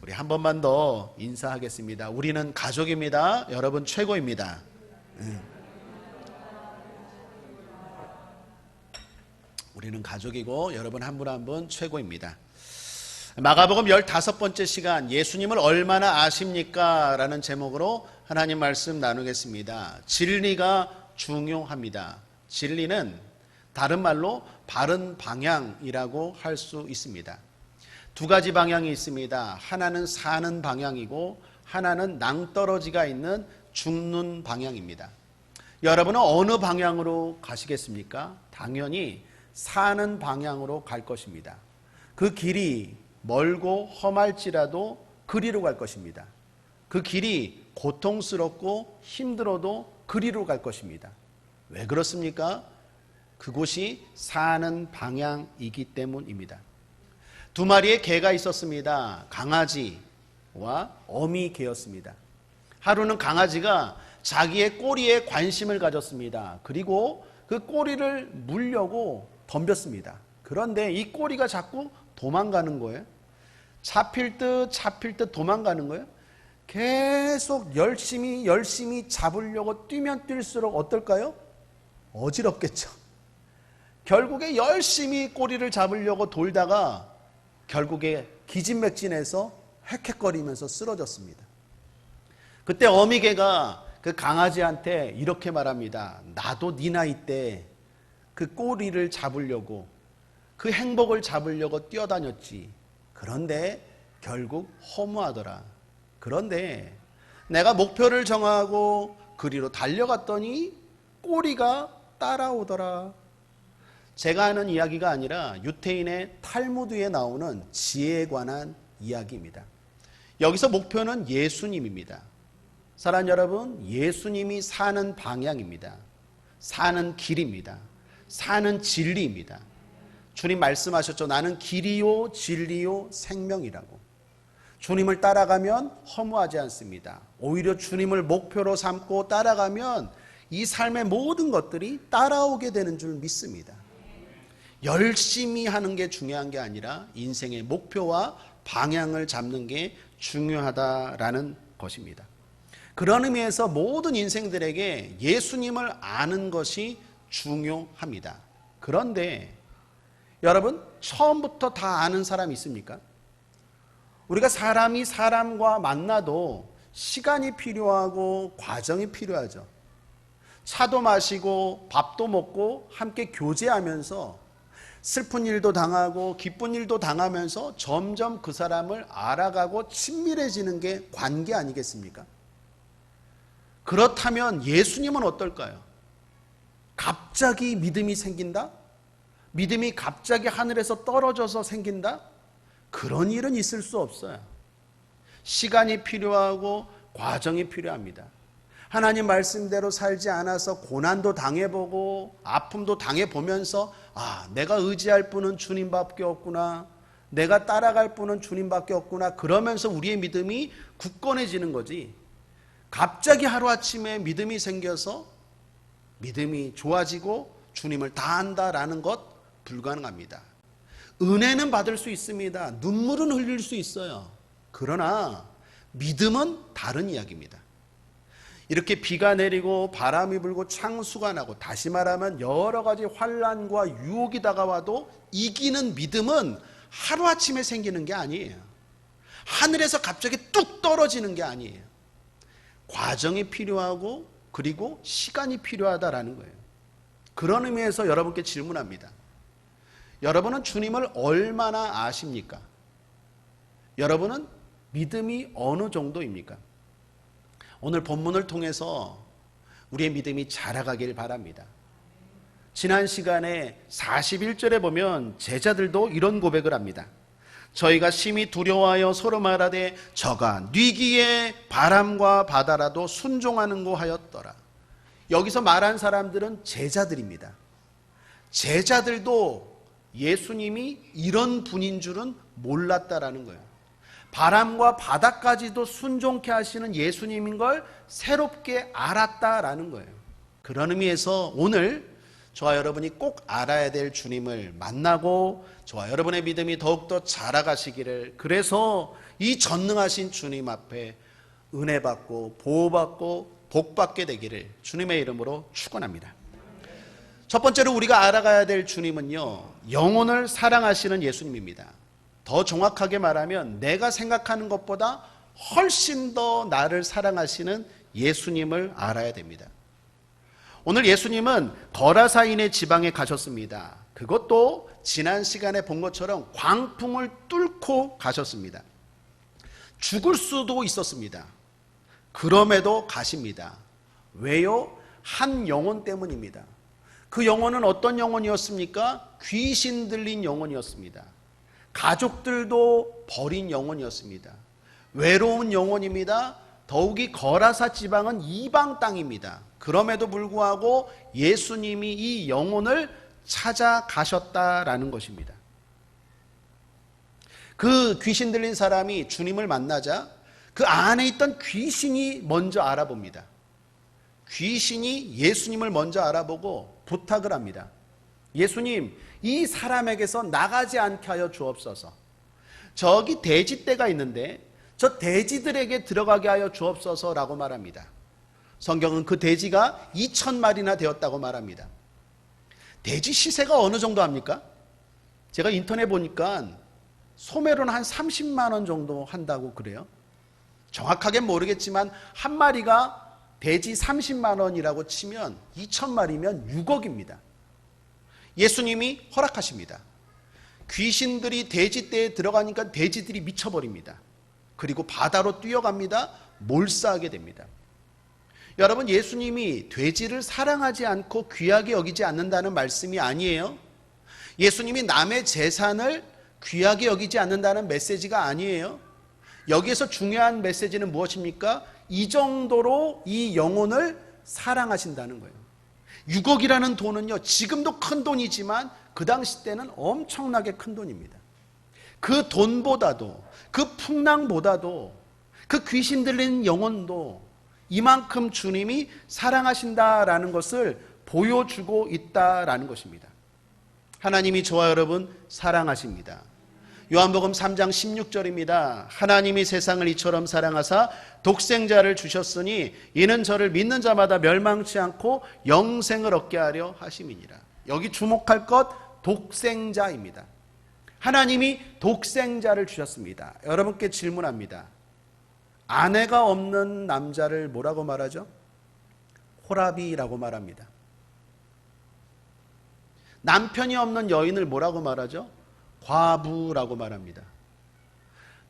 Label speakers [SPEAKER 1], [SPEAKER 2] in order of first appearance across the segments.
[SPEAKER 1] 우리 한 번만 더 인사하겠습니다. 우리는 가족입니다. 여러분 최고입니다. 우리는 가족이고 여러분 한 분 한 분 최고입니다. 마가복음 15번째 시간, 예수님을 얼마나 아십니까? 라는 제목으로 하나님 말씀 나누겠습니다. 진리가 중요합니다. 진리는 다른 말로 바른 방향이라고 할 수 있습니다. 두 가지 방향이 있습니다. 하나는 사는 방향이고 하나는 낭떠러지가 있는 죽는 방향입니다. 여러분은 어느 방향으로 가시겠습니까? 당연히 사는 방향으로 갈 것입니다. 그 길이 멀고 험할지라도 그리로 갈 것입니다. 그 길이 고통스럽고 힘들어도 그리로 갈 것입니다. 왜 그렇습니까? 그곳이 사는 방향이기 때문입니다. 두 마리의 개가 있었습니다. 강아지와 어미 개였습니다. 하루는 강아지가 자기의 꼬리에 관심을 가졌습니다. 그리고 그 꼬리를 물려고 덤볐습니다. 그런데 이 꼬리가 자꾸 도망가는 거예요. 잡힐 듯 도망가는 거예요. 계속 열심히 잡으려고 뛰면 뛸수록 어떨까요? 어지럽겠죠. 결국에 열심히 꼬리를 잡으려고 돌다가 결국에 기진맥진해서 헥헥거리면서 쓰러졌습니다. 그때 어미개가 그 강아지한테 이렇게 말합니다. 나도 네 나이 때 그 꼬리를 잡으려고 그 행복을 잡으려고 뛰어다녔지. 그런데 결국 허무하더라. 그런데 내가 목표를 정하고 그리로 달려갔더니 꼬리가 따라오더라. 제가 하는 이야기가 아니라 유태인의 탈무드에 나오는 지혜에 관한 이야기입니다. 여기서 목표는 예수님입니다. 사랑하는 여러분, 예수님이 사는 방향입니다. 사는 길입니다. 사는 진리입니다. 주님 말씀하셨죠. 나는 길이요 진리요 생명이라고. 주님을 따라가면 허무하지 않습니다. 오히려 주님을 목표로 삼고 따라가면 이 삶의 모든 것들이 따라오게 되는 줄 믿습니다. 열심히 하는 게 중요한 게 아니라 인생의 목표와 방향을 잡는 게 중요하다라는 것입니다. 그런 의미에서 모든 인생들에게 예수님을 아는 것이 중요합니다. 그런데 여러분, 처음부터 다 아는 사람이 있습니까? 우리가 사람이 사람과 만나도 시간이 필요하고 과정이 필요하죠. 차도 마시고 밥도 먹고 함께 교제하면서 슬픈 일도 당하고 기쁜 일도 당하면서 점점 그 사람을 알아가고 친밀해지는 게 관계 아니겠습니까? 그렇다면 예수님은 어떨까요? 갑자기 믿음이 생긴다? 믿음이 갑자기 하늘에서 떨어져서 생긴다? 그런 일은 있을 수 없어요. 시간이 필요하고 과정이 필요합니다. 하나님 말씀대로 살지 않아서 고난도 당해보고 아픔도 당해보면서 내가 의지할 분은 주님밖에 없구나. 내가 따라갈 분은 주님밖에 없구나. 그러면서 우리의 믿음이 굳건해지는 거지. 갑자기 하루아침에 믿음이 생겨서 믿음이 좋아지고 주님을 다 안다라는 것 불가능합니다. 은혜는 받을 수 있습니다. 눈물은 흘릴 수 있어요. 그러나 믿음은 다른 이야기입니다. 이렇게 비가 내리고 바람이 불고 창수가 나고 다시 말하면 여러 가지 환난과 유혹이 다가와도 이기는 믿음은 하루아침에 생기는 게 아니에요. 하늘에서 갑자기 뚝 떨어지는 게 아니에요. 과정이 필요하고 그리고 시간이 필요하다라는 거예요. 그런 의미에서 여러분께 질문합니다. 여러분은 주님을 얼마나 아십니까? 여러분은 믿음이 어느 정도입니까? 오늘 본문을 통해서 우리의 믿음이 자라가길 바랍니다. 지난 시간에 41절에 보면 제자들도 이런 고백을 합니다. 저희가 심히 두려워하여 서로 말하되 저가 뉘기에 바람과 바다라도 순종하는고 하였더라. 여기서 말한 사람들은 제자들입니다. 제자들도 예수님이 이런 분인 줄은 몰랐다라는 거예요. 바람과 바다까지도 순종케 하시는 예수님인 걸 새롭게 알았다라는 거예요. 그런 의미에서 오늘 저와 여러분이 꼭 알아야 될 주님을 만나고 저와 여러분의 믿음이 더욱더 자라가시기를, 그래서 이 전능하신 주님 앞에 은혜 받고 보호받고 복받게 되기를 주님의 이름으로 축원합니다. 첫 번째로 우리가 알아가야 될 주님은요, 영혼을 사랑하시는 예수님입니다. 더 정확하게 말하면 내가 생각하는 것보다 훨씬 더 나를 사랑하시는 예수님을 알아야 됩니다. 오늘 예수님은 거라사인의 지방에 가셨습니다. 그것도 지난 시간에 본 것처럼 광풍을 뚫고 가셨습니다. 죽을 수도 있었습니다. 그럼에도 가십니다. 왜요? 한 영혼 때문입니다. 그 영혼은 어떤 영혼이었습니까? 귀신 들린 영혼이었습니다. 가족들도 버린 영혼이었습니다. 외로운 영혼입니다. 더욱이 거라사 지방은 이방 땅입니다. 그럼에도 불구하고 예수님이 이 영혼을 찾아가셨다라는 것입니다. 그 귀신 들린 사람이 주님을 만나자 그 안에 있던 귀신이 먼저 알아봅니다. 귀신이 예수님을 먼저 알아보고 부탁을 합니다. 예수님, 이 사람에게서 나가지 않게 하여 주옵소서. 저기 돼지떼가 있는데 저 돼지들에게 들어가게 하여 주옵소서라고 말합니다. 성경은 그 돼지가 2,000마리나 되었다고 말합니다. 돼지 시세가 어느 정도 합니까? 제가 인터넷 보니까 소매로는 한 30만 원 정도 한다고 그래요. 정확하게 모르겠지만 한 마리가 돼지 30만 원이라고 치면 2,000마리면 6억입니다. 예수님이 허락하십니다. 귀신들이 돼지떼에 들어가니까 돼지들이 미쳐버립니다. 그리고 바다로 뛰어갑니다. 몰사하게 됩니다. 여러분, 예수님이 돼지를 사랑하지 않고 귀하게 여기지 않는다는 말씀이 아니에요. 예수님이 남의 재산을 귀하게 여기지 않는다는 메시지가 아니에요. 여기에서 중요한 메시지는 무엇입니까? 이 정도로 이 영혼을 사랑하신다는 거예요. 6억이라는 돈은요, 지금도 큰 돈이지만 그 당시 때는 엄청나게 큰 돈입니다. 그 돈보다도, 그 풍랑보다도, 그 귀신 들린 영혼도 이만큼 주님이 사랑하신다라는 것을 보여주고 있다라는 것입니다. 하나님이 저와 여러분 사랑하십니다. 요한복음 3장 16절입니다. 하나님이 세상을 이처럼 사랑하사 독생자를 주셨으니 이는 저를 믿는 자마다 멸망치 않고 영생을 얻게 하려 하심이니라. 여기 주목할 것 독생자입니다. 하나님이 독생자를 주셨습니다. 여러분께 질문합니다. 아내가 없는 남자를 뭐라고 말하죠? 호라비라고 말합니다. 남편이 없는 여인을 뭐라고 말하죠? 과부라고 말합니다.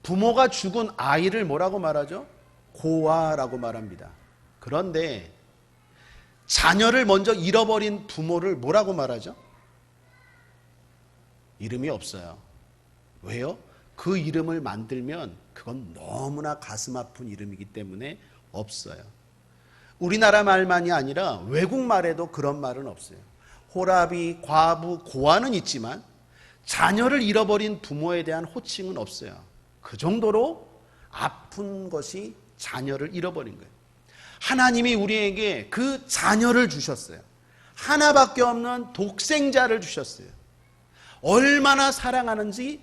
[SPEAKER 1] 부모가 죽은 아이를 뭐라고 말하죠? 고아라고 말합니다. 그런데 자녀를 먼저 잃어버린 부모를 뭐라고 말하죠? 이름이 없어요. 왜요? 그 이름을 만들면 그건 너무나 가슴 아픈 이름이기 때문에 없어요. 우리나라 말만이 아니라 외국 말에도 그런 말은 없어요. 호라비, 과부, 고아는 있지만 자녀를 잃어버린 부모에 대한 호칭은 없어요. 그 정도로 아픈 것이 자녀를 잃어버린 거예요. 하나님이 우리에게 그 자녀를 주셨어요. 하나밖에 없는 독생자를 주셨어요. 얼마나 사랑하는지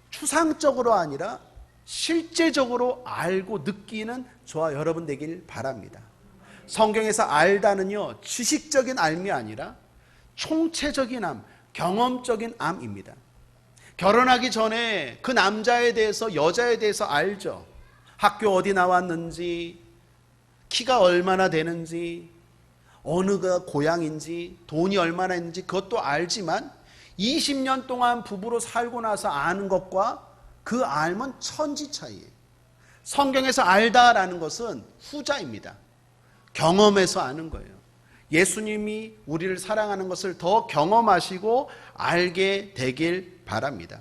[SPEAKER 1] 추상적으로 아니라 실제적으로 알고 느끼는 저와 여러분 되길 바랍니다. 성경에서 알다는요, 지식적인 알미 아니라 총체적인 암, 경험적인 암입니다. 결혼하기 전에 그 남자에 대해서, 여자에 대해서 알죠. 학교 어디 나왔는지, 키가 얼마나 되는지, 어느가 고향인지, 돈이 얼마나 있는지 그것도 알지만 20년 동안 부부로 살고 나서 아는 것과 그 알면 천지 차이예요. 성경에서 알다라는 것은 후자입니다. 경험해서 아는 거예요. 예수님이 우리를 사랑하는 것을 더 경험하시고 알게 되길 바랍니다.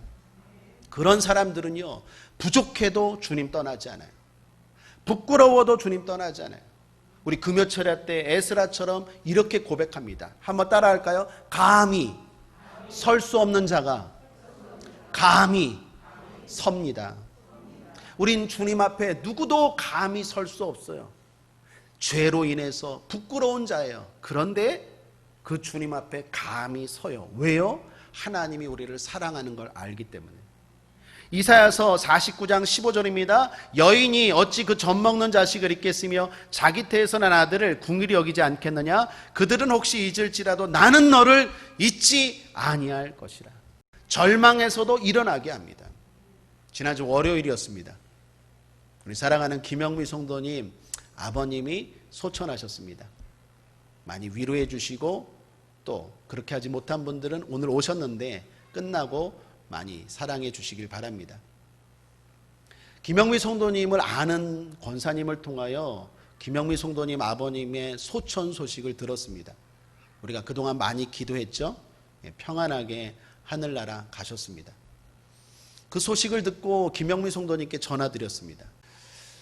[SPEAKER 1] 그런 사람들은요, 부족해도 주님 떠나지 않아요. 부끄러워도 주님 떠나지 않아요. 우리 금요철야 때 에스라처럼 이렇게 고백합니다. 한번 따라할까요? 감히 설 수 없는 자가 감히 섭니다. 우린 주님 앞에 누구도 감히 설 수 없어요. 죄로 인해서 부끄러운 자예요. 그런데 그 주님 앞에 감히 서요. 왜요? 하나님이 우리를 사랑하는 걸 알기 때문에. 이사야서 49장 15절입니다. 여인이 어찌 그 젖먹는 자식을 잊겠으며 자기 태에서 난 아들을 궁일이 여기지 않겠느냐. 그들은 혹시 잊을지라도 나는 너를 잊지 아니할 것이라. 절망에서도 일어나게 합니다. 지난주 월요일이었습니다. 우리 사랑하는 김영미 성도님 아버님이 소천하셨습니다. 많이 위로해 주시고 또 그렇게 하지 못한 분들은 오늘 오셨는데 끝나고 많이 사랑해 주시길 바랍니다. 김영미 성도님을 아는 권사님을 통하여 김영미 성도님 아버님의 소천 소식을 들었습니다. 우리가 그동안 많이 기도했죠. 평안하게 하늘나라 가셨습니다. 그 소식을 듣고 김영미 성도님께 전화드렸습니다.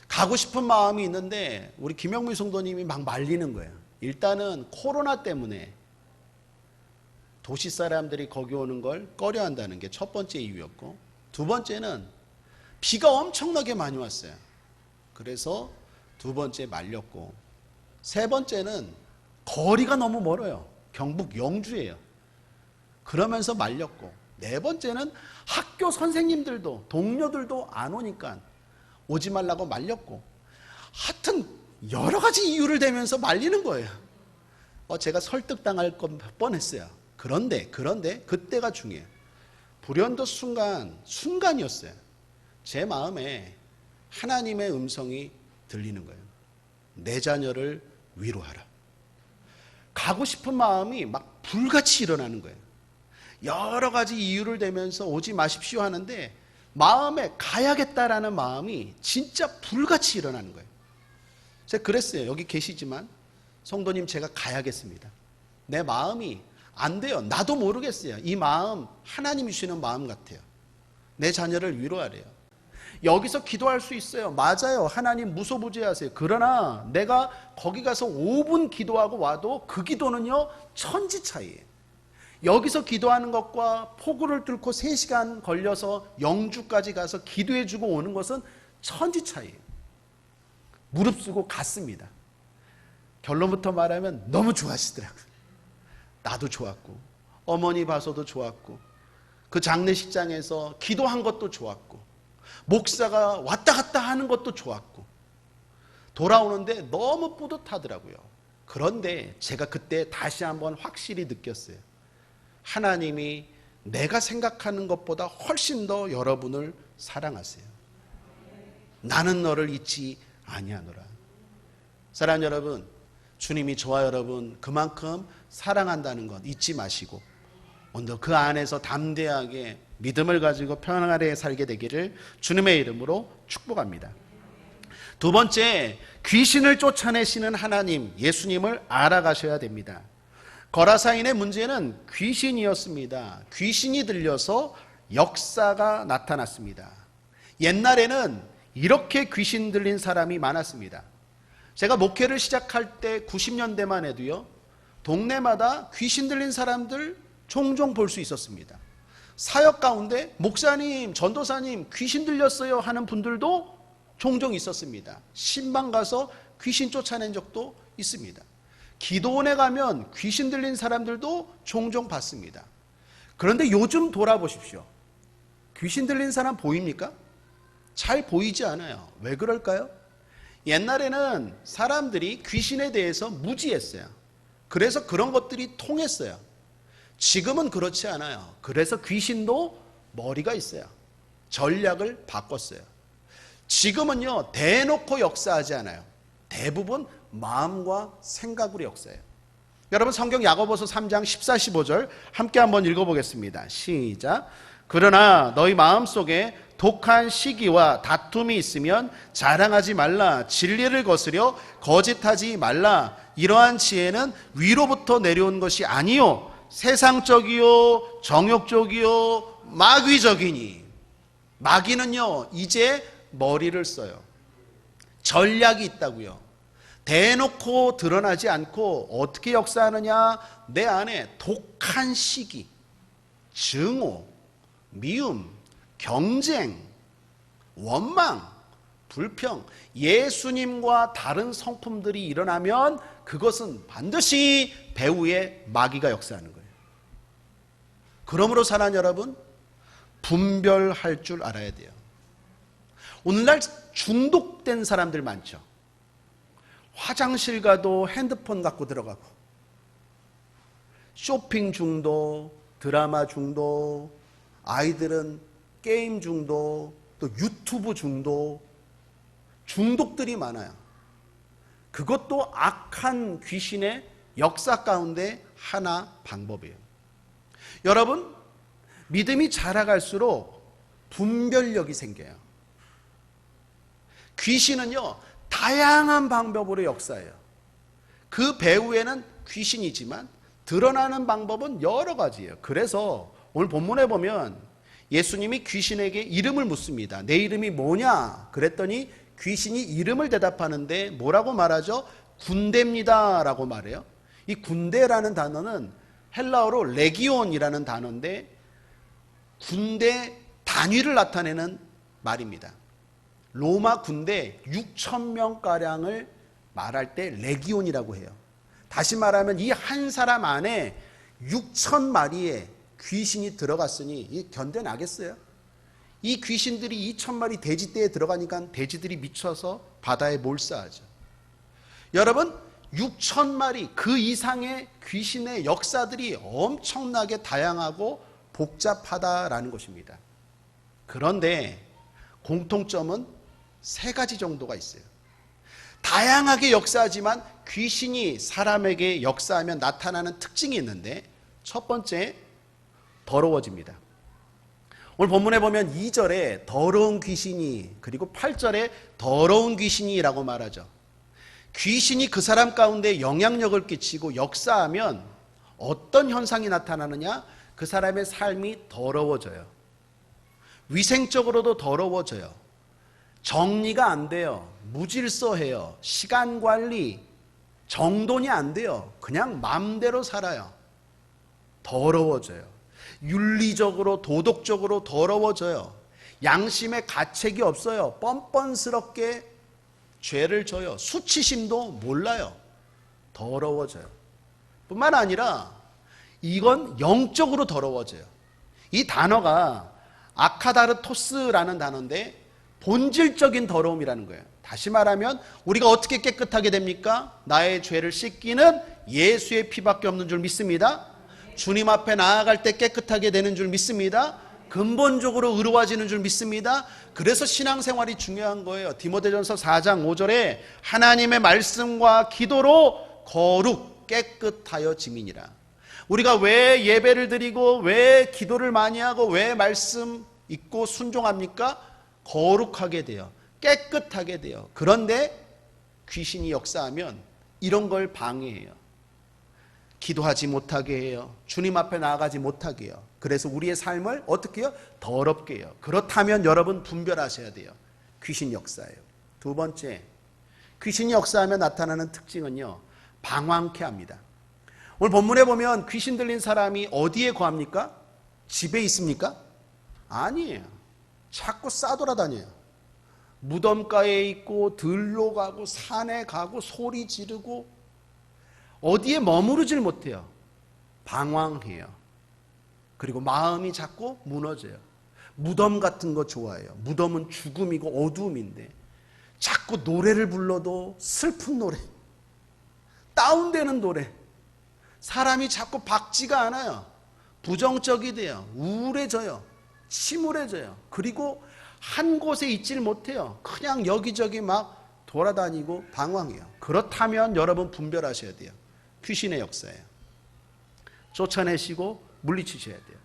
[SPEAKER 1] 가고 싶은 마음이 있는데 우리 김영미 성도님이 막 말리는 거예요. 일단은 코로나 때문에 도시 사람들이 거기 오는 걸 꺼려 한다는 게 첫 번째 이유였고, 두 번째는 비가 엄청나게 많이 왔어요. 그래서 두 번째 말렸고, 세 번째는 거리가 너무 멀어요. 경북 영주예요. 그러면서 말렸고, 네 번째는 학교 선생님들도 동료들도 안 오니까 오지 말라고 말렸고, 하여튼 여러 가지 이유를 대면서 말리는 거예요. 제가 설득당할 뻔했어요. 그런데 그때가 중요해요. 불현듯 순간이었어요. 제 마음에 하나님의 음성이 들리는 거예요. 내 자녀를 위로하라. 가고 싶은 마음이 막 불같이 일어나는 거예요. 여러 가지 이유를 대면서 오지 마십시오 하는데 마음에 가야겠다라는 마음이 진짜 불같이 일어나는 거예요. 제가 그랬어요. 여기 계시지만 성도님 제가 가야겠습니다. 내 마음이 안 돼요. 나도 모르겠어요. 이 마음 하나님이 주시는 마음 같아요. 내 자녀를 위로하래요. 여기서 기도할 수 있어요. 맞아요. 하나님 무소부재하세요. 그러나 내가 거기 가서 5분 기도하고 와도 그 기도는요 천지 차이예요. 여기서 기도하는 것과 포구를 뚫고 3시간 걸려서 영주까지 가서 기도해주고 오는 것은 천지 차이예요. 무릅쓰고 갔습니다. 결론부터 말하면 너무 좋아하시더라고요. 나도 좋았고 어머니 봐서도 좋았고 그 장례식장에서 기도한 것도 좋았고 목사가 왔다 갔다 하는 것도 좋았고 돌아오는데 너무 뿌듯하더라고요. 그런데 제가 그때 다시 한번 확실히 느꼈어요. 하나님이 내가 생각하는 것보다 훨씬 더 여러분을 사랑하세요. 나는 너를 잊지 아니하노라. 사랑하는 여러분, 주님이 저와 여러분 그만큼 사랑한다는 것 잊지 마시고 오늘 그 안에서 담대하게 믿음을 가지고 평안하게 살게 되기를 주님의 이름으로 축복합니다. 두 번째, 귀신을 쫓아내시는 하나님 예수님을 알아가셔야 됩니다. 거라사인의 문제는 귀신이었습니다. 귀신이 들려서 역사가 나타났습니다. 옛날에는 이렇게 귀신 들린 사람이 많았습니다. 제가 목회를 시작할 때 90년대만 해도요 동네마다 귀신 들린 사람들 종종 볼 수 있었습니다. 사역 가운데 목사님, 전도사님 귀신 들렸어요 하는 분들도 종종 있었습니다. 신방 가서 귀신 쫓아낸 적도 있습니다. 기도원에 가면 귀신 들린 사람들도 종종 봤습니다. 그런데 요즘 돌아보십시오. 귀신 들린 사람 보입니까? 잘 보이지 않아요. 왜 그럴까요? 옛날에는 사람들이 귀신에 대해서 무지했어요. 그래서 그런 것들이 통했어요. 지금은 그렇지 않아요. 그래서 귀신도 머리가 있어요. 전략을 바꿨어요. 지금은요 대놓고 역사하지 않아요. 대부분 마음과 생각으로 역사해요. 여러분 성경 야고보서 3장 14, 15절 함께 한번 읽어보겠습니다. 시작. 그러나 너희 마음속에 독한 시기와 다툼이 있으면 자랑하지 말라. 진리를 거스려 거짓하지 말라. 이러한 지혜는 위로부터 내려온 것이 아니요 세상적이요 정욕적이요 마귀적이니. 마귀는요 이제 머리를 써요. 전략이 있다고요. 대놓고 드러나지 않고 어떻게 역사하느냐. 내 안에 독한 시기, 증오, 미움, 경쟁, 원망, 불평, 예수님과 다른 성품들이 일어나면 그것은 반드시 배후에 마귀가 역사하는 거예요. 그러므로 사랑하는 여러분, 분별할 줄 알아야 돼요. 오늘날 중독된 사람들 많죠. 화장실 가도 핸드폰 갖고 들어가고, 쇼핑 중독, 드라마 중독, 아이들은 게임 중독, 또 유튜브 중독, 중독들이 많아요. 그것도 악한 귀신의 역사 가운데 하나 방법이에요. 여러분, 믿음이 자라갈수록 분별력이 생겨요. 귀신은요, 다양한 방법으로 역사해요. 그 배후에는 귀신이지만 드러나는 방법은 여러 가지예요. 그래서 오늘 본문에 보면 예수님이 귀신에게 이름을 묻습니다. 내 이름이 뭐냐? 그랬더니 귀신이 이름을 대답하는데 뭐라고 말하죠? 군대입니다 라고 말해요. 이 군대라는 단어는 헬라어로 레기온이라는 단어인데 군대 단위를 나타내는 말입니다. 로마 군대 6,000명가량을 말할 때 레기온이라고 해요. 다시 말하면 이 한 사람 안에 6,000마리의 귀신이 들어갔으니 견뎌나겠어요? 이 귀신들이 2,000마리 돼지떼에 들어가니까 돼지들이 미쳐서 바다에 몰사하죠. 여러분, 6,000마리 그 이상의 귀신의 역사들이 엄청나게 다양하고 복잡하다라는 것입니다. 그런데 공통점은 3가지 정도가 있어요. 다양하게 역사하지만 귀신이 사람에게 역사하면 나타나는 특징이 있는데 첫 번째, 더러워집니다. 오늘 본문에 보면 2절에 더러운 귀신이, 그리고 8절에 더러운 귀신이라고 말하죠. 귀신이 그 사람 가운데 영향력을 끼치고 역사하면 어떤 현상이 나타나느냐? 그 사람의 삶이 더러워져요. 위생적으로도 더러워져요. 정리가 안 돼요. 무질서해요. 시간 관리, 정돈이 안 돼요. 그냥 마음대로 살아요. 더러워져요. 윤리적으로, 도덕적으로 더러워져요. 양심에 가책이 없어요. 뻔뻔스럽게 죄를 져요. 수치심도 몰라요. 더러워져요. 뿐만 아니라 이건 영적으로 더러워져요. 이 단어가 아카다르토스라는 단어인데 본질적인 더러움이라는 거예요. 다시 말하면 우리가 어떻게 깨끗하게 됩니까? 나의 죄를 씻기는 예수의 피밖에 없는 줄 믿습니다. 주님 앞에 나아갈 때 깨끗하게 되는 줄 믿습니다. 근본적으로 의로워지는 줄 믿습니다. 그래서 신앙생활이 중요한 거예요. 디모데전서 4장 5절에 하나님의 말씀과 기도로 거룩 깨끗하여 지민이라. 우리가 왜 예배를 드리고 왜 기도를 많이 하고 왜 말씀 읽고 순종합니까? 거룩하게 돼요. 깨끗하게 돼요. 그런데 귀신이 역사하면 이런 걸 방해해요. 기도하지 못하게 해요. 주님 앞에 나아가지 못하게 해요. 그래서 우리의 삶을 어떻게 해요? 더럽게 해요. 그렇다면 여러분 분별하셔야 돼요. 귀신 역사예요. 두 번째, 귀신이 역사하면 나타나는 특징은요, 방황케 합니다. 오늘 본문에 보면 귀신 들린 사람이 어디에 거합니까? 집에 있습니까? 아니에요. 자꾸 싸돌아다녀요. 무덤가에 있고 들로 가고 산에 가고 소리 지르고 어디에 머무르질 못해요. 방황해요. 그리고 마음이 자꾸 무너져요. 무덤 같은 거 좋아해요. 무덤은 죽음이고 어두움인데 자꾸 노래를 불러도 슬픈 노래, 다운되는 노래, 사람이 자꾸 밝지가 않아요. 부정적이 돼요. 우울해져요. 침울해져요. 그리고 한 곳에 있질 못해요. 그냥 여기저기 막 돌아다니고 방황해요. 그렇다면 여러분 분별하셔야 돼요. 귀신의 역사예요. 쫓아내시고 물리치셔야 돼요.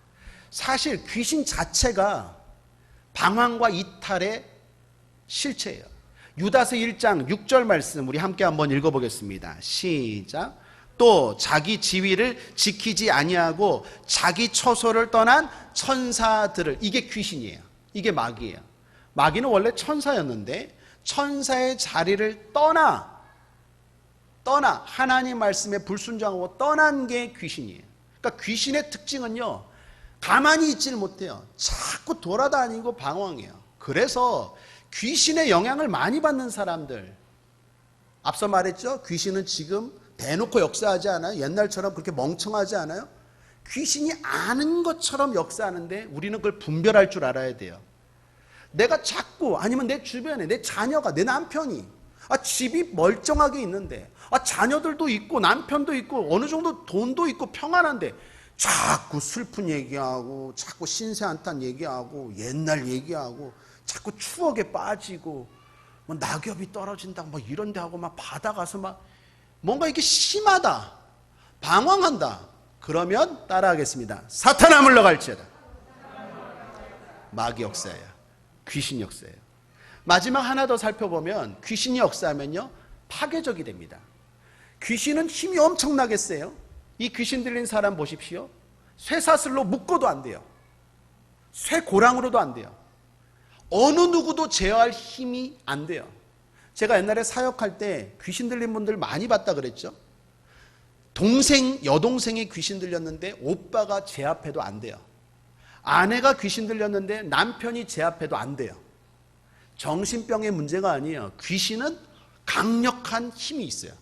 [SPEAKER 1] 사실 귀신 자체가 방황과 이탈의 실체예요. 유다서 1장 6절 말씀 우리 함께 한번 읽어보겠습니다. 시작. 또 자기 지위를 지키지 아니하고 자기 처소를 떠난 천사들을, 이게 귀신이에요. 이게 마귀예요. 마귀는 원래 천사였는데 천사의 자리를 떠나 하나님 말씀에 불순종하고 떠난 게 귀신이에요. 그러니까 귀신의 특징은요, 가만히 있지를 못해요. 자꾸 돌아다니고 방황해요. 그래서 귀신의 영향을 많이 받는 사람들, 앞서 말했죠? 귀신은 지금 대놓고 역사하지 않아요? 옛날처럼 그렇게 멍청하지 않아요? 귀신이 아는 것처럼 역사하는데 우리는 그걸 분별할 줄 알아야 돼요. 내가 자꾸, 아니면 내 주변에 내 자녀가, 내 남편이 집이 멀쩡하게 있는데, 자녀들도 있고 남편도 있고 어느 정도 돈도 있고 평안한데 자꾸 슬픈 얘기하고 자꾸 신세한탄 얘기하고 옛날 얘기하고 자꾸 추억에 빠지고 뭐 낙엽이 떨어진다 뭐 이런 데 하고 막 바다 가서 막 뭔가 이게 심하다, 방황한다. 그러면 따라하겠습니다. 사탄아 물러갈지어다. 마귀 역사예요. 귀신 역사예요. 마지막 하나 더 살펴보면 귀신이 역사하면요 파괴적이 됩니다. 귀신은 힘이 엄청나게 세요. 이 귀신 들린 사람 보십시오. 쇠사슬로 묶어도 안 돼요. 쇠고랑으로도 안 돼요. 어느 누구도 제어할 힘이 안 돼요. 제가 옛날에 사역할 때 귀신 들린 분들 많이 봤다 그랬죠. 여동생이 귀신 들렸는데 오빠가 제압해도 안 돼요. 아내가 귀신 들렸는데 남편이 제압해도 안 돼요. 정신병의 문제가 아니에요. 귀신은 강력한 힘이 있어요.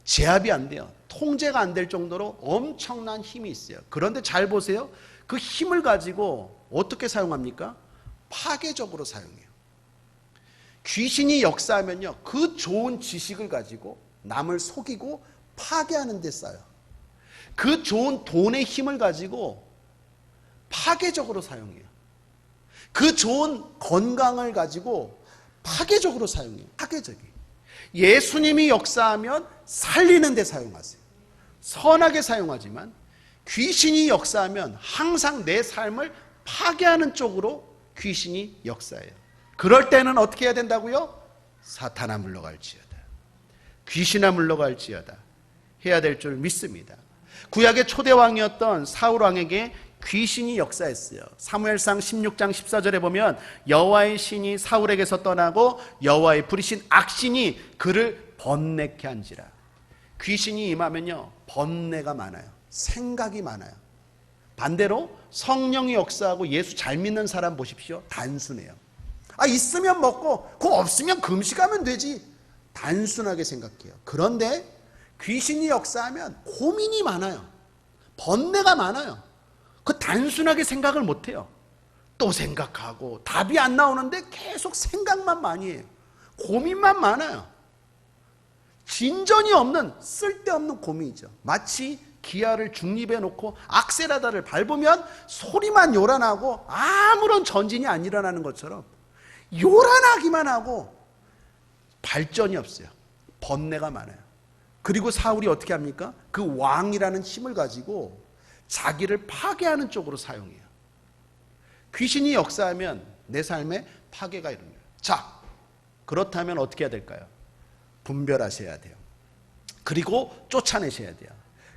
[SPEAKER 1] 제압이 안 돼요. 통제가 안 될 정도로 엄청난 힘이 있어요. 그런데 잘 보세요. 그 힘을 가지고 어떻게 사용합니까? 파괴적으로 사용해요. 귀신이 역사하면요 그 좋은 지식을 가지고 남을 속이고 파괴하는 데 써요. 그 좋은 돈의 힘을 가지고 파괴적으로 사용해요. 그 좋은 건강을 가지고 파괴적으로 사용해요. 파괴적이에요. 예수님이 역사하면 살리는 데 사용하세요. 선하게 사용하지만 귀신이 역사하면 항상 내 삶을 파괴하는 쪽으로 귀신이 역사해요. 그럴 때는 어떻게 해야 된다고요? 사탄아 물러갈지어다, 귀신아 물러갈지어다 해야 될 줄 믿습니다. 구약의 초대왕이었던 사울왕에게 귀신이 역사했어요. 사무엘상 16장 14절에 보면 여호와의 신이 사울에게서 떠나고 여호와의 부리신 악신이 그를 번뇌케 한지라. 귀신이 임하면요 번뇌가 많아요. 생각이 많아요. 반대로 성령이 역사하고 예수 잘 믿는 사람 보십시오. 단순해요. 있으면 먹고 그거 없으면 금식하면 되지. 단순하게 생각해요. 그런데 귀신이 역사하면 고민이 많아요. 번뇌가 많아요. 그 단순하게 생각을 못해요. 또 생각하고 답이 안 나오는데 계속 생각만 많이 해요. 고민만 많아요. 진전이 없는 쓸데없는 고민이죠. 마치 기아를 중립에 놓고 악셀라다를 밟으면 소리만 요란하고 아무런 전진이 안 일어나는 것처럼 요란하기만 하고 발전이 없어요. 번뇌가 많아요. 그리고 사울이 어떻게 합니까? 그 왕이라는 힘을 가지고 자기를 파괴하는 쪽으로 사용해요. 귀신이 역사하면 내 삶에 파괴가 일어나요. 자, 그렇다면 어떻게 해야 될까요? 분별하셔야 돼요. 그리고 쫓아내셔야 돼요.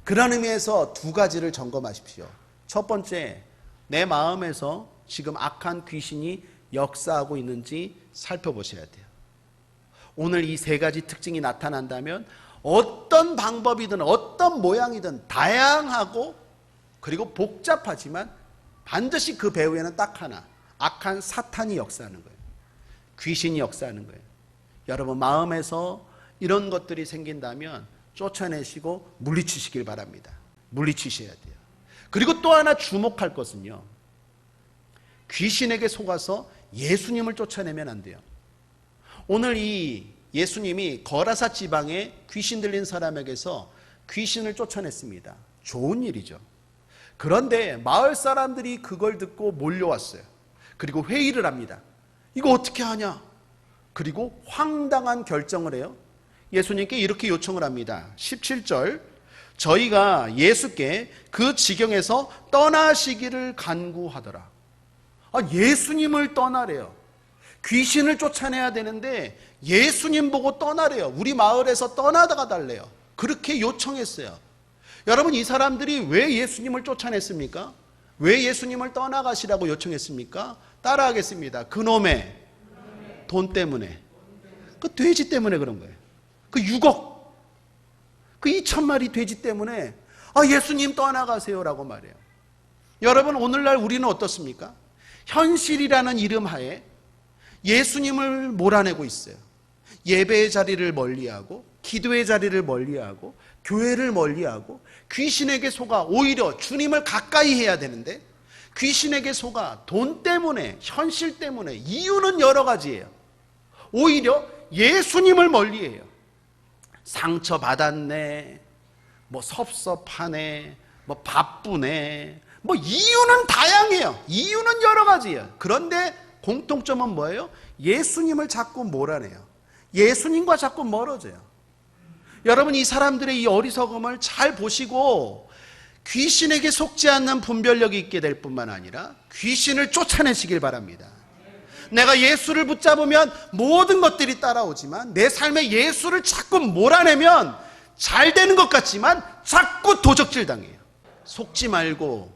[SPEAKER 1] 그런 의미에서 두 가지를 점검하십시오. 첫 번째, 내 마음에서 지금 악한 귀신이 역사하고 있는지 살펴보셔야 돼요. 오늘 이 세 가지 특징이 나타난다면 어떤 방법이든 어떤 모양이든 다양하고 그리고 복잡하지만 반드시 그 배후에는 딱 하나, 악한 사탄이 역사하는 거예요. 귀신이 역사하는 거예요. 여러분 마음에서 이런 것들이 생긴다면 쫓아내시고 물리치시길 바랍니다. 물리치셔야 돼요. 그리고 또 하나 주목할 것은요, 귀신에게 속아서 예수님을 쫓아내면 안 돼요. 오늘 이 예수님이 거라사 지방에 귀신 들린 사람에게서 귀신을 쫓아냈습니다. 좋은 일이죠. 그런데 마을 사람들이 그걸 듣고 몰려왔어요. 그리고 회의를 합니다. 이거 어떻게 하냐? 그리고 황당한 결정을 해요. 예수님께 이렇게 요청을 합니다. 17절, 저희가 예수께 그 지경에서 떠나시기를 간구하더라. 예수님을 떠나래요. 귀신을 쫓아내야 되는데 예수님 보고 떠나래요. 우리 마을에서 떠나다가 달래요. 그렇게 요청했어요. 여러분, 이 사람들이 왜 예수님을 쫓아냈습니까? 왜 예수님을 떠나가시라고 요청했습니까? 따라하겠습니다. 그놈의 돈 때문에, 그 돼지 때문에 그런 거예요. 그 6억, 그 2,000마리 돼지 때문에 예수님 떠나가세요라고 말해요. 여러분, 오늘날 우리는 어떻습니까? 현실이라는 이름 하에 예수님을 몰아내고 있어요. 예배의 자리를 멀리하고, 기도의 자리를 멀리하고, 교회를 멀리하고, 귀신에게 속아 오히려 주님을 가까이 해야 되는데 귀신에게 속아 돈 때문에, 현실 때문에, 이유는 여러 가지예요. 오히려 예수님을 멀리해요. 상처받았네, 뭐 섭섭하네, 뭐 바쁘네, 뭐 이유는 다양해요. 이유는 여러 가지예요. 그런데 공통점은 뭐예요? 예수님을 자꾸 몰아내요. 예수님과 자꾸 멀어져요. 여러분, 이 사람들의 이 어리석음을 잘 보시고 귀신에게 속지 않는 분별력이 있게 될 뿐만 아니라 귀신을 쫓아내시길 바랍니다. 내가 예수를 붙잡으면 모든 것들이 따라오지만 내 삶에 예수를 자꾸 몰아내면 잘 되는 것 같지만 자꾸 도적질 당해요. 속지 말고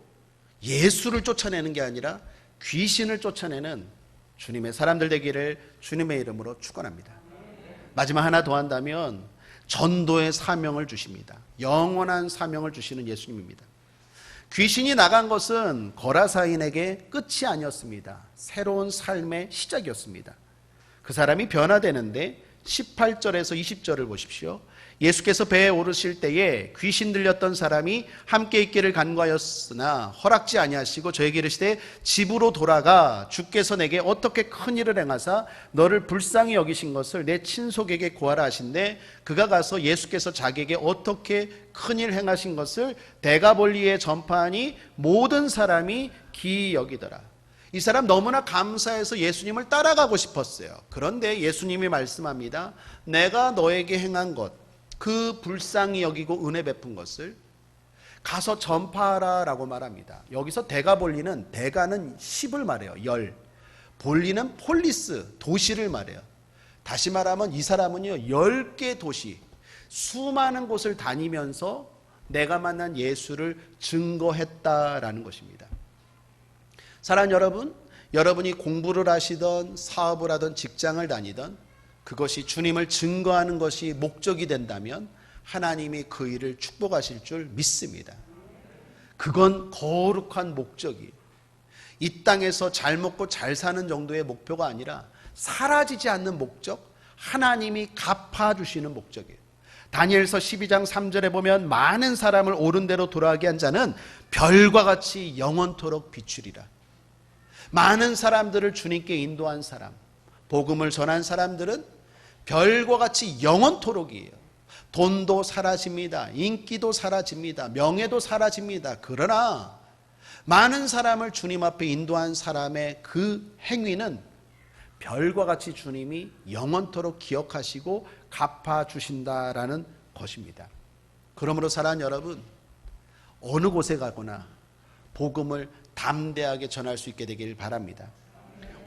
[SPEAKER 1] 예수를 쫓아내는 게 아니라 귀신을 쫓아내는 주님의 사람들 되기를 주님의 이름으로 축원합니다. 마지막 하나 더 한다면 전도의 사명을 주십니다. 영원한 사명을 주시는 예수님입니다. 귀신이 나간 것은 거라사인에게 끝이 아니었습니다. 새로운 삶의 시작이었습니다. 그 사람이 변화되는데 18절에서 20절을 보십시오. 예수께서 배에 오르실 때에 귀신 들렸던 사람이 함께 있기를 간구하였으나 허락지 아니하시고 저에게 이르시되 집으로 돌아가 주께서 내게 어떻게 큰 일을 행하사 너를 불쌍히 여기신 것을 내 친속에게 구하라 하신대 그가 가서 예수께서 자기에게 어떻게 큰 일 행하신 것을 데가볼리에 전파하니 모든 사람이 기이 여기더라. 이 사람 너무나 감사해서 예수님을 따라가고 싶었어요. 그런데 예수님이 말씀합니다. 내가 너에게 행한 것, 그 불쌍히 여기고 은혜 베푼 것을 가서 전파하라 라고 말합니다. 여기서 데가볼리는, 데가는 10을 말해요. 10. 볼리는 폴리스, 도시를 말해요. 다시 말하면 이 사람은요 10개 도시, 수많은 곳을 다니면서 내가 만난 예수를 증거했다라는 것입니다. 사랑하는 여러분, 여러분이 공부를 하시던 사업을 하던 직장을 다니던 그것이 주님을 증거하는 것이 목적이 된다면 하나님이 그 일을 축복하실 줄 믿습니다. 그건 거룩한 목적이에요. 이 땅에서 잘 먹고 잘 사는 정도의 목표가 아니라 사라지지 않는 목적, 하나님이 갚아주시는 목적이에요. 다니엘서 12장 3절에 보면 많은 사람을 옳은 대로 돌아가게 한 자는 별과 같이 영원토록 비추리라. 많은 사람들을 주님께 인도한 사람, 복음을 전한 사람들은 별과 같이 영원토록이에요. 돈도 사라집니다. 인기도 사라집니다. 명예도 사라집니다. 그러나 많은 사람을 주님 앞에 인도한 사람의 그 행위는 별과 같이 주님이 영원토록 기억하시고 갚아주신다라는 것입니다. 그러므로 사랑하는 여러분, 어느 곳에 가거나 복음을 담대하게 전할 수 있게 되길 바랍니다.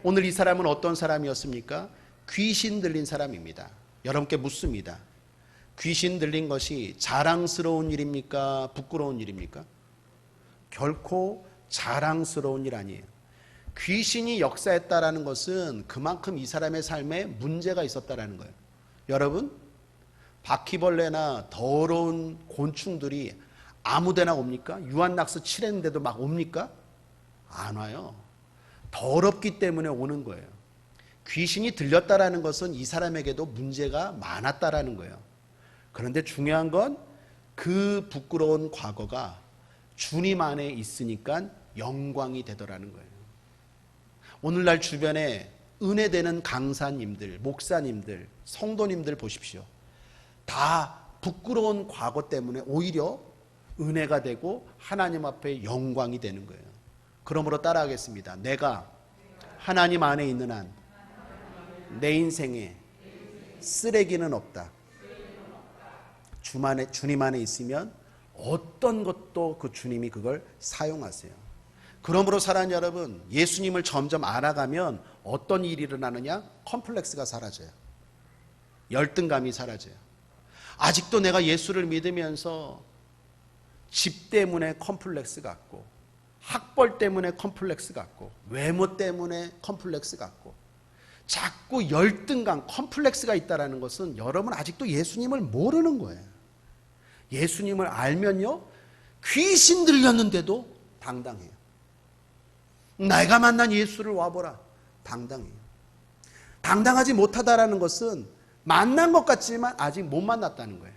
[SPEAKER 1] 오늘 이 사람은 어떤 사람이었습니까? 귀신 들린 사람입니다. 여러분께 묻습니다. 귀신 들린 것이 자랑스러운 일입니까? 부끄러운 일입니까? 결코 자랑스러운 일 아니에요. 귀신이 역사했다라는 것은 그만큼 이 사람의 삶에 문제가 있었다라는 거예요. 여러분, 바퀴벌레나 더러운 곤충들이 아무데나 옵니까? 유한낙서 칠했는데도 막 옵니까? 안 와요. 더럽기 때문에 오는 거예요. 귀신이 들렸다라는 것은 이 사람에게도 문제가 많았다라는 거예요. 그런데 중요한 건 그 부끄러운 과거가 주님 안에 있으니까 영광이 되더라는 거예요. 오늘날 주변에 은혜되는 강사님들, 목사님들, 성도님들 보십시오. 다 부끄러운 과거 때문에 오히려 은혜가 되고 하나님 앞에 영광이 되는 거예요. 그러므로 따라하겠습니다. 내가 하나님 안에 있는 한 내 인생에 쓰레기는 없다. 주님 안에 있으면 어떤 것도 그 주님이 그걸 사용하세요. 그러므로 사랑하는 여러분, 예수님을 점점 알아가면 어떤 일이 일어나느냐? 컴플렉스가 사라져요. 열등감이 사라져요. 아직도 내가 예수를 믿으면서 집 때문에 컴플렉스 갖고, 학벌 때문에 컴플렉스 갖고, 외모 때문에 컴플렉스 갖고, 자꾸 열등감, 컴플렉스가 있다는 것은 여러분 아직도 예수님을 모르는 거예요. 예수님을 알면요, 귀신 들렸는데도 당당해요. 내가 만난 예수를 와보라, 당당해요. 당당하지 못하다라는 것은 만난 것 같지만 아직 못 만났다는 거예요.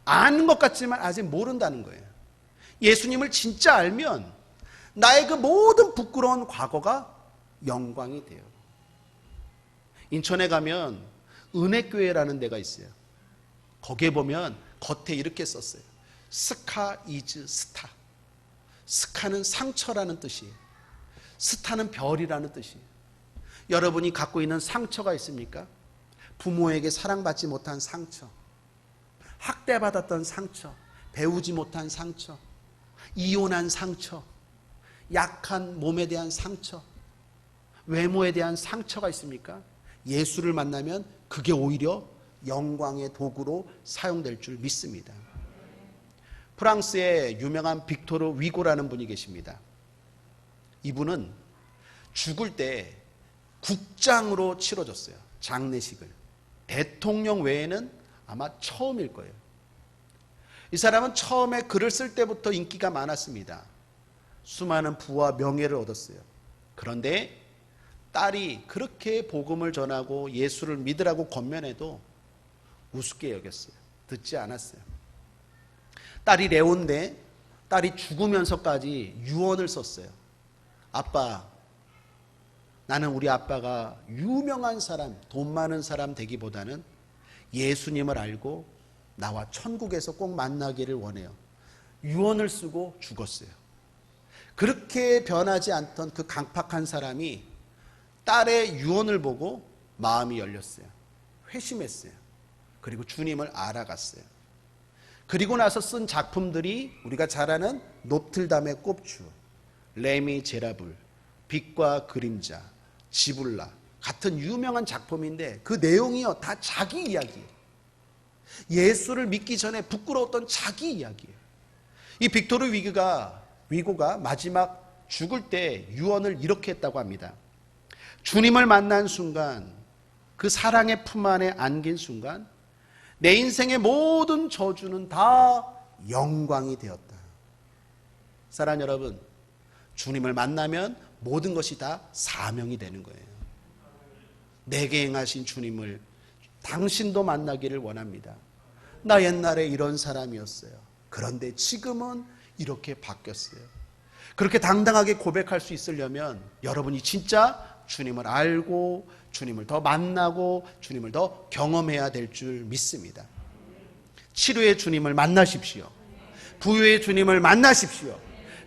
[SPEAKER 1] 아는 것 같지만 아직 모른다는 거예요. 예수님을 진짜 알면 나의 그 모든 부끄러운 과거가 영광이 돼요. 인천에 가면 은혜교회라는 데가 있어요. 거기에 보면 겉에 이렇게 썼어요. 스카 이즈 스타. 스카는 상처라는 뜻이에요. 스타는 별이라는 뜻이에요. 여러분이 갖고 있는 상처가 있습니까? 부모에게 사랑받지 못한 상처, 학대받았던 상처, 배우지 못한 상처, 이혼한 상처, 약한 몸에 대한 상처, 외모에 대한 상처가 있습니까? 예수를 만나면 그게 오히려 영광의 도구로 사용될 줄 믿습니다. 프랑스의 유명한 빅토르 위고라는 분이 계십니다. 이분은 죽을 때 국장으로 치러졌어요. 장례식을. 대통령 외에는 아마 처음일 거예요. 이 사람은 처음에 글을 쓸 때부터 인기가 많았습니다. 수많은 부와 명예를 얻었어요. 그런데 딸이 그렇게 복음을 전하고 예수를 믿으라고 권면해도 우습게 여겼어요. 듣지 않았어요. 딸이 레온데 딸이 죽으면서까지 유언을 썼어요. 아빠, 나는 우리 아빠가 유명한 사람, 돈 많은 사람 되기보다는 예수님을 알고 나와 천국에서 꼭 만나기를 원해요. 유언을 쓰고 죽었어요. 그렇게 변하지 않던 그 강팍한 사람이 딸의 유언을 보고 마음이 열렸어요. 회심했어요. 그리고 주님을 알아갔어요. 그리고 나서 쓴 작품들이 우리가 잘 아는 노틀담의 꼽추, 레미 제라블, 빛과 그림자, 지불라 같은 유명한 작품인데 그 내용이요 다 자기 이야기예요. 예수를 믿기 전에 부끄러웠던 자기 이야기예요. 이 빅토르 위고가 마지막 죽을 때 유언을 이렇게 했다고 합니다. 주님을 만난 순간, 그 사랑의 품 안에 안긴 순간 내 인생의 모든 저주는 다 영광이 되었다. 사랑하는 여러분, 주님을 만나면 모든 것이 다 사명이 되는 거예요. 내게 행하신 주님을 당신도 만나기를 원합니다. 나 옛날에 이런 사람이었어요. 그런데 지금은 이렇게 바뀌었어요. 그렇게 당당하게 고백할 수 있으려면 여러분이 진짜 주님을 알고 주님을 더 만나고 주님을 더 경험해야 될 줄 믿습니다. 치료의 주님을 만나십시오. 부유의 주님을 만나십시오.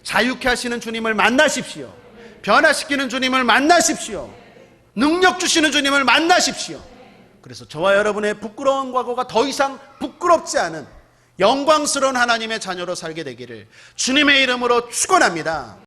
[SPEAKER 1] 자유케 하시는 주님을 만나십시오. 변화시키는 주님을 만나십시오. 능력 주시는 주님을 만나십시오. 그래서 저와 여러분의 부끄러운 과거가 더 이상 부끄럽지 않은 영광스러운 하나님의 자녀로 살게 되기를 주님의 이름으로 축원합니다.